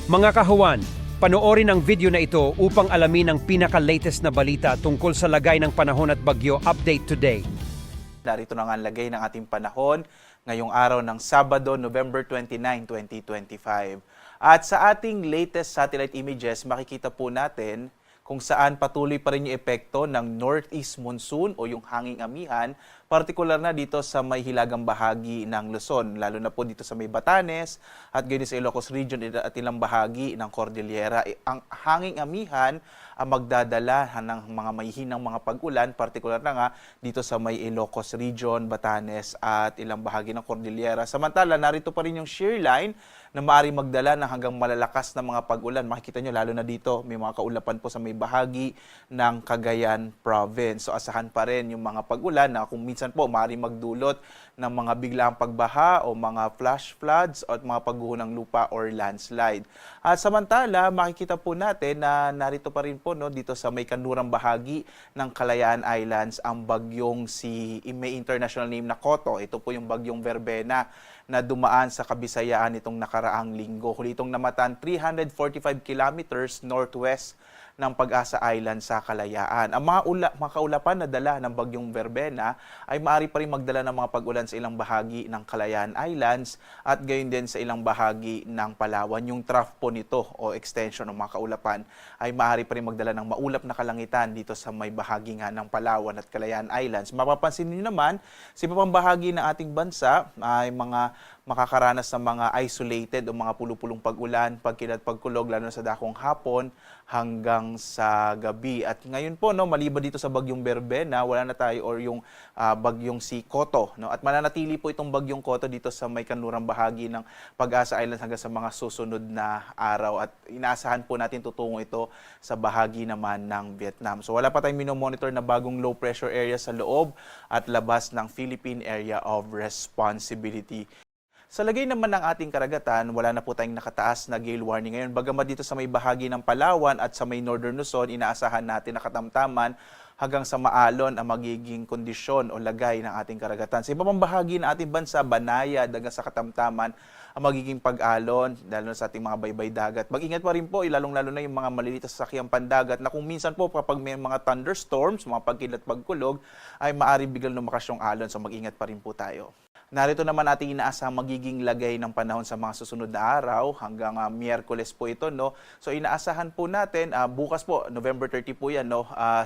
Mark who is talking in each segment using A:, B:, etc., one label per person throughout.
A: Mga kahuwan, panoorin ang video na ito upang alamin ang pinaka-latest na balita tungkol sa lagay ng panahon at bagyo update today.
B: Narito na nga ang lagay ng ating panahon ngayong araw ng Sabado, November 29, 2025. At sa ating latest satellite images, makikita po natin kung saan patuloy pa rin yung epekto ng northeast monsoon o yung hanging amihan, partikular na dito sa may hilagang bahagi ng Luzon, lalo na po dito sa may Batanes at gayon sa Ilocos Region at ilang bahagi ng Cordillera. Ang hanging amihan ang magdadala ng mga mahihinang mga pag-ulan, partikular na nga dito sa may Ilocos Region, Batanes at ilang bahagi ng Cordillera. Samantala, narito pa rin yung shear line na maaari magdala ng hanggang malalakas na mga pag-ulan. Makikita nyo lalo na dito, may mga kaulapan po sa may bahagi ng Cagayan Province. So asahan pa rin yung mga pag-ulan na kung minsan po maaari magdulot ng mga biglaang pagbaha o mga flash floods at mga pagguho ng lupa or landslide. At samantala, makikita po natin na narito pa rin po dito sa may kanlurang bahagi ng Kalayaan Islands ang bagyong may international name na Koto. Ito po yung bagyong Verbena na dumaan sa Kabisayaan itong nakaraang linggo. Huli itong namatan 345 kilometers northwest ng Pag-asa Island sa Kalayaan. Ang mga kaulapan na dala ng bagyong Verbena ay maaari pa rin magdala ng mga pag-ulan sa ilang bahagi ng Kalayaan Islands at gayon din sa ilang bahagi ng Palawan. Yung trough po nito o extension ng mga kaulapan ay maaari pa rin magdala ng maulap na kalangitan dito sa may bahagi nga ng Palawan at Kalayaan Islands. Mapapansin niyo naman, sa ibang bahagi ng ating bansa ay mga makakaranas ng mga isolated o mga pulupulong pag-ulan, pagkilat, pagkulog, lalo na sa dakong hapon hanggang sa gabi. At ngayon po, maliban dito sa bagyong Verbena, wala na tayo or yung bagyong si Koto. At mananatili po itong bagyong Koto dito sa may kanlurang bahagi ng Pag-asa Islands hanggang sa mga susunod na araw. At inaasahan po natin tutungo ito sa bahagi naman ng Vietnam. So wala pa tayong minomonitor na bagong low pressure area sa loob at labas ng Philippine Area of Responsibility. Sa lagay naman ng ating karagatan, wala na po tayong nakataas na gale warning ngayon. Bagamat dito sa may bahagi ng Palawan at sa may Northern Luzon, inaasahan natin na katamtaman hanggang sa maalon ang magiging kondisyon o lagay ng ating karagatan. Sa ibang bahagi ng ating bansa, banayad hanggang sa katamtaman ang magiging pag-alon, lalo na sa ating mga baybay dagat. Mag-ingat pa rin po, lalong-lalo na yung mga maliliit na sasakyang pandagat na kung minsan po kapag may mga thunderstorms, mga pagkilat pagkulog, ay maaari biglang lumakas yung alon. So mag-ingat pa rin po tayo. Narito naman ating inaasang magiging lagay ng panahon sa mga susunod na araw hanggang Miyerkules po ito. So inaasahan po natin, bukas po, November 30 po yan,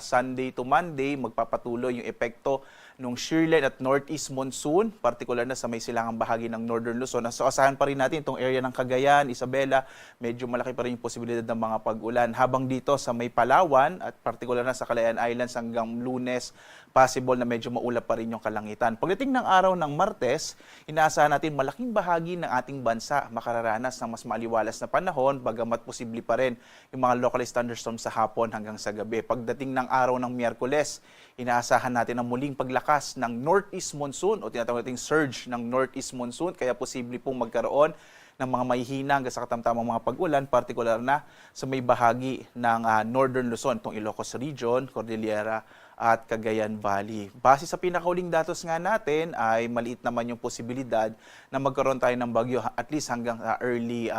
B: Sunday to Monday, magpapatuloy yung epekto ng shear line at northeast monsoon, partikular na sa may silangang bahagi ng Northern Luzon. So asahan pa rin natin itong area ng Cagayan, Isabela, medyo malaki pa rin yung posibilidad ng mga pag-ulan. Habang dito sa may Palawan at partikular na sa Kalayaan Islands hanggang Lunes, possible na medyo maulap pa rin yung kalangitan. Pagdating ng araw ng Martes, inaasahan natin malaking bahagi ng ating bansa makararanas ng mas maliwalas na panahon, bagamat posible pa rin yung mga localized thunderstorms sa hapon hanggang sa gabi. Pagdating ng araw ng Miyerkules, inaasahan natin ang muling paglakas ng northeast monsoon o tinatawag nating surge ng northeast monsoon, kaya posible pong magkaroon ng mga mahihina hanggang sa katamtamang mga pag-ulan, partikular na sa may bahagi ng Northern Luzon, itong Ilocos Region, Cordillera at Cagayan Valley. Base sa pinakauling datos nga natin ay maliit naman yung posibilidad na magkaroon tayo ng bagyo at least hanggang early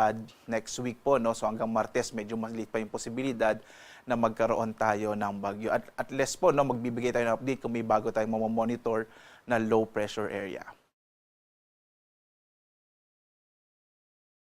B: next week po. So hanggang Martes medyo maliit pa yung posibilidad na magkaroon tayo ng bagyo. At less po, magbibigay tayo ng update kung may bago tayong mamamonitor na low pressure area.